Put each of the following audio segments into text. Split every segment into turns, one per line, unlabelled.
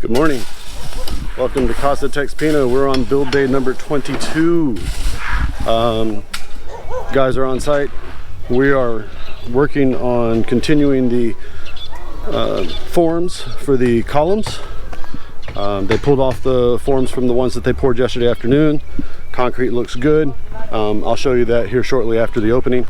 Good morning. Welcome to Casa TexPina. We're on build day number 22. Guys are on site. We are working on continuing the forms for the columns. They pulled off the forms from the ones that they poured yesterday afternoon. Concrete looks good. I'll show you that here shortly after the opening.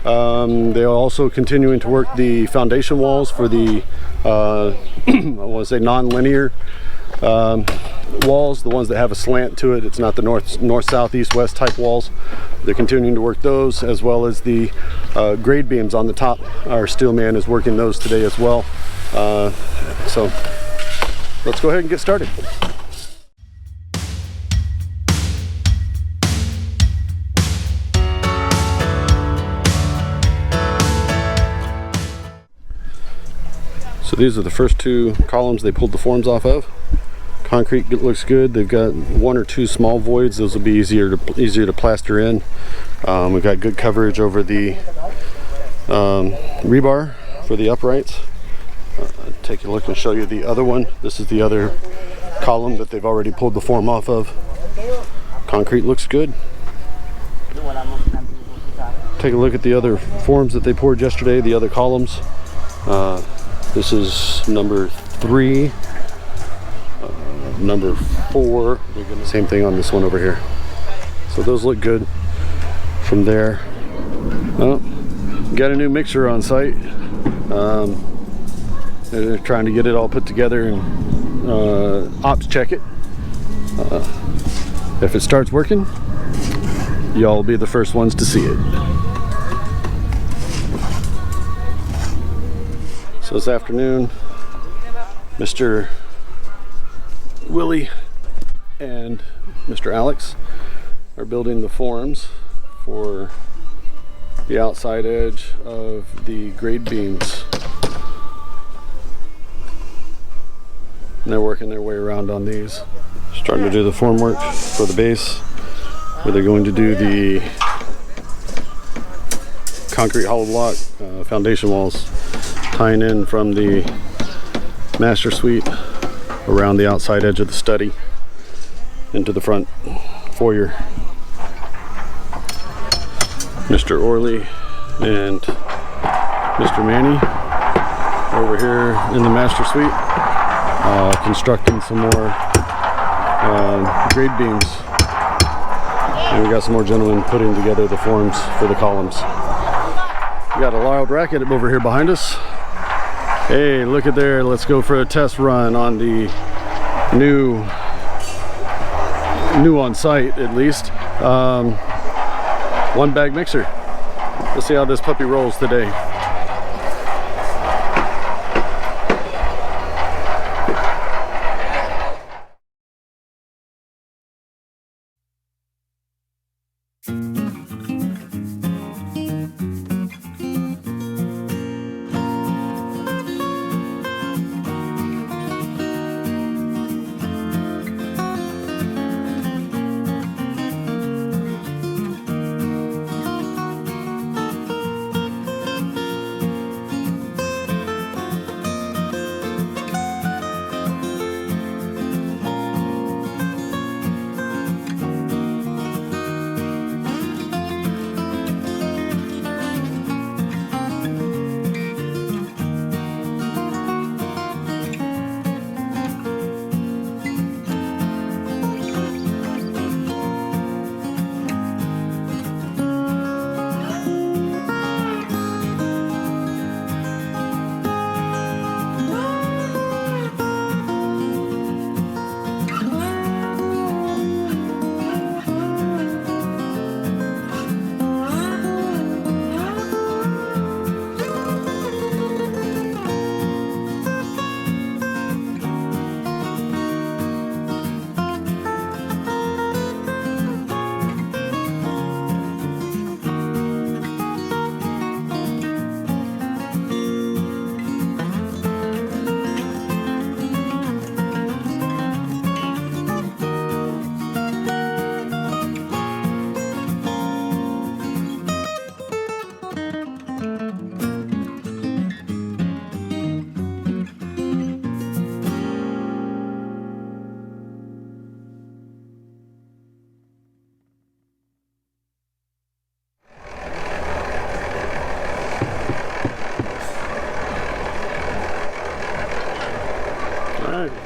They are also continuing to work the foundation walls for the I want to say non-linear walls, the ones that have a slant to it. It's not the north, south, east, west type walls. They're continuing to work those, as well as the grade beams on the top. Our steel man is working those today as well. So let's go ahead and get started. So these are the first two columns they pulled the forms off of. Concrete looks good. They've got one or two small voids. Those will be easier to plaster in. We've got good coverage over the rebar for the uprights. Take a look and show you the other one. This is the other column that they've already pulled the form off of. Concrete looks good. Take a look at the other forms that they poured yesterday, the other columns. This is number 3, number 4, same thing on this one over here. So those look good from there. Got a new mixer on site. They're trying to get it all put together and ops check it. If it starts working, y'all will be the first ones to see it. So this afternoon, Mr. Willie and Mr. Alex are building the forms for the outside edge of the grade beams. And they're working their way around on these. Starting to do the form work for the base, where they're going to do the concrete hollow block foundation walls, tying in from the master suite around the outside edge of the study into the front foyer. Mr. Orley and Mr. Manny over here in the master suite, constructing some more grade beams. And we got some more gentlemen putting together the forms for the columns. We got a loud racket over here behind us. Hey, look at there. Let's go for a test run on the new on site, at least. One bag mixer. Let's see how this puppy rolls today.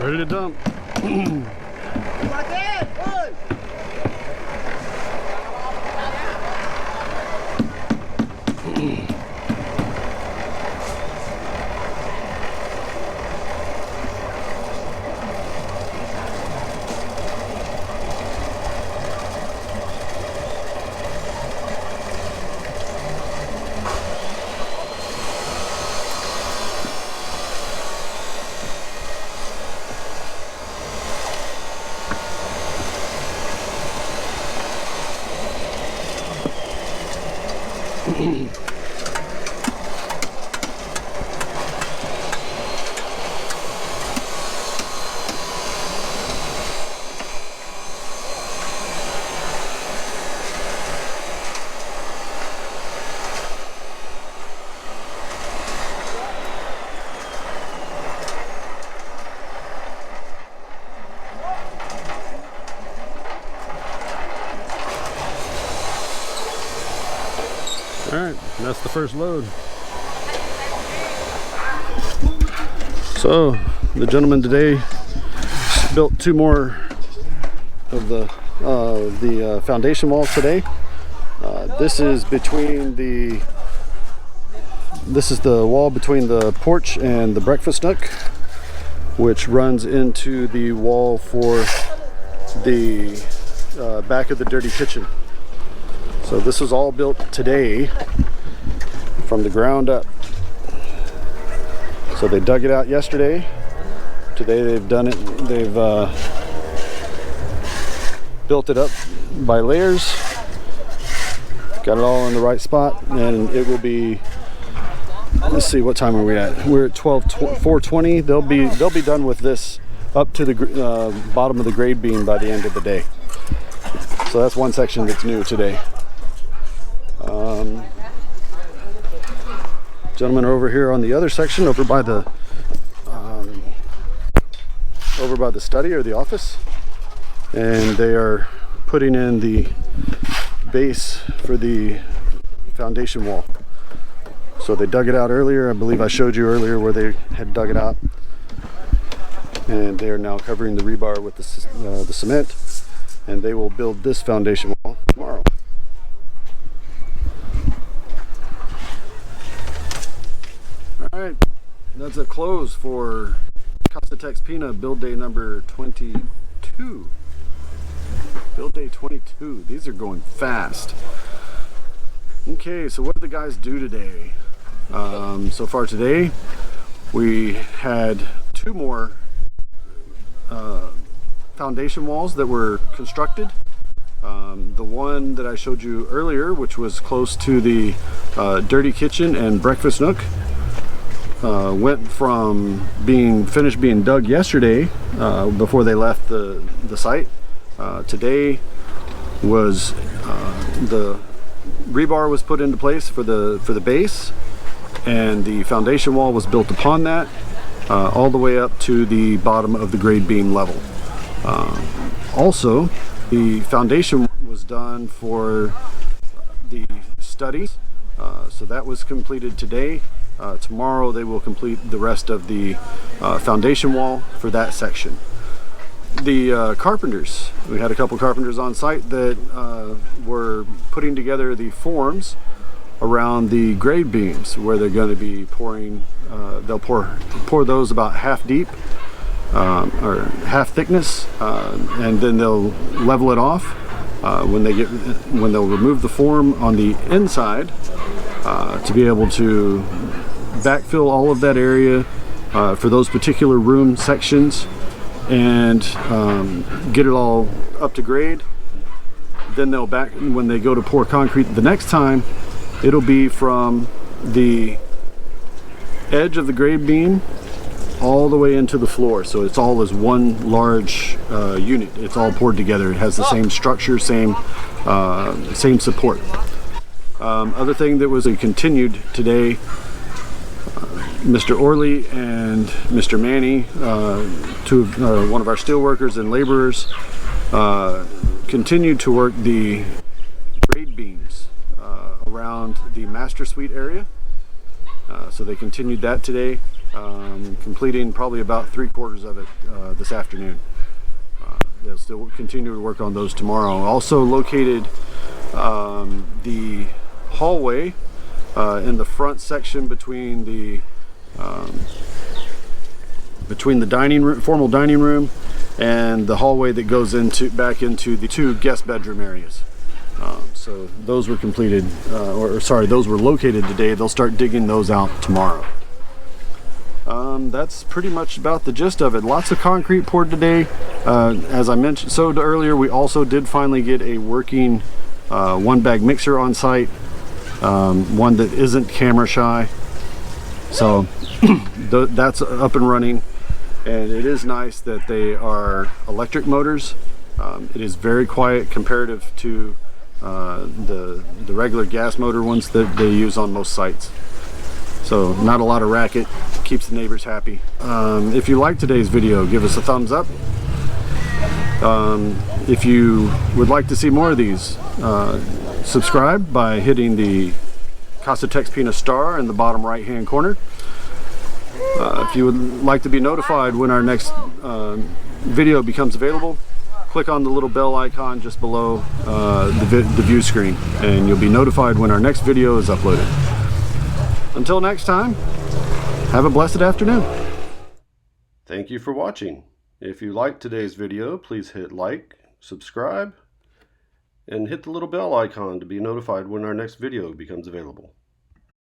Ready to dump. Alright, that's the first load. So, the gentleman today built 2 more of the foundation walls today. This is the wall between the porch and the breakfast nook, which runs into the wall for the back of the dirty kitchen. So this was all built today from the ground up. So they dug it out yesterday. Today they've done it. They've built it up by layers. Got it all in the right spot, and it will be. Let's see, what time are we at? We're at 4:20. They'll be done with this up to the bottom of the grade beam by the end of the day. So that's one section that's new today. Gentlemen are over here on the other section, over by the study or the office, and they are putting in the base for the foundation wall. So they dug it out earlier. I believe I showed you earlier where they had dug it out, and they are now covering the rebar with the cement, and they will build this foundation wall tomorrow. Alright, that's a close for Casa TexPina build day number 22. Build day 22. These are going fast. Okay, so what did the guys do today? So far today, we had 2 more foundation walls that were constructed. The one that I showed you earlier, which was close to the dirty kitchen and breakfast nook, went from finished being dug yesterday before they left the site. Today was the rebar was put into place for the base, and the foundation wall was built upon that, all the way up to the bottom of the grade beam level. Also, the foundation was done for the studies, so that was completed today. Tomorrow they will complete the rest of the foundation wall for that section. The carpenters, we had a couple carpenters on site that were putting together the forms around the grade beams where they're going to be pouring. They'll pour those about half deep or half thickness, and then they'll level it off when they'll remove the form on the inside to be able to backfill all of that area for those particular room sections, and get it all up to grade. Then when they go to pour concrete the next time, it'll be from the edge of the grade beam all the way into the floor, so it's all as one large unit. It's all poured together. It has the same structure, same support. Other thing that was continued today, Mr. Orley and Mr. Manny, one of our steel workers and laborers, continued to work the grade beams around the master suite area. So they continued that today. completing probably about 3/4 of it this afternoon. They'll still continue to work on those tomorrow. Also located the hallway in the front section between the dining room, formal dining room, and the hallway that goes back into the 2 guest bedroom areas. So those were completed, those were located today. They'll start digging those out tomorrow. That's pretty much about the gist of it. Lots of concrete poured today. As I mentioned earlier, we also did finally get a working 1-bag mixer on site, one that isn't camera shy. So that's up and running, and it is nice that they are electric motors. It is very quiet comparative to the regular gas motor ones that they use on most sites. So not a lot of racket, keeps the neighbors happy. If you like today's video, give us a thumbs up. If you would like to see more of these, subscribe by hitting the Casa TexPina star in the bottom right hand corner. If you would like to be notified when our next video becomes available, click on the little bell icon just below the view screen, and you'll be notified when our next video is uploaded. Until next time, have a blessed afternoon. Thank you for watching. If you liked today's video, please hit like, subscribe, and hit the little bell icon to be notified when our next video becomes available.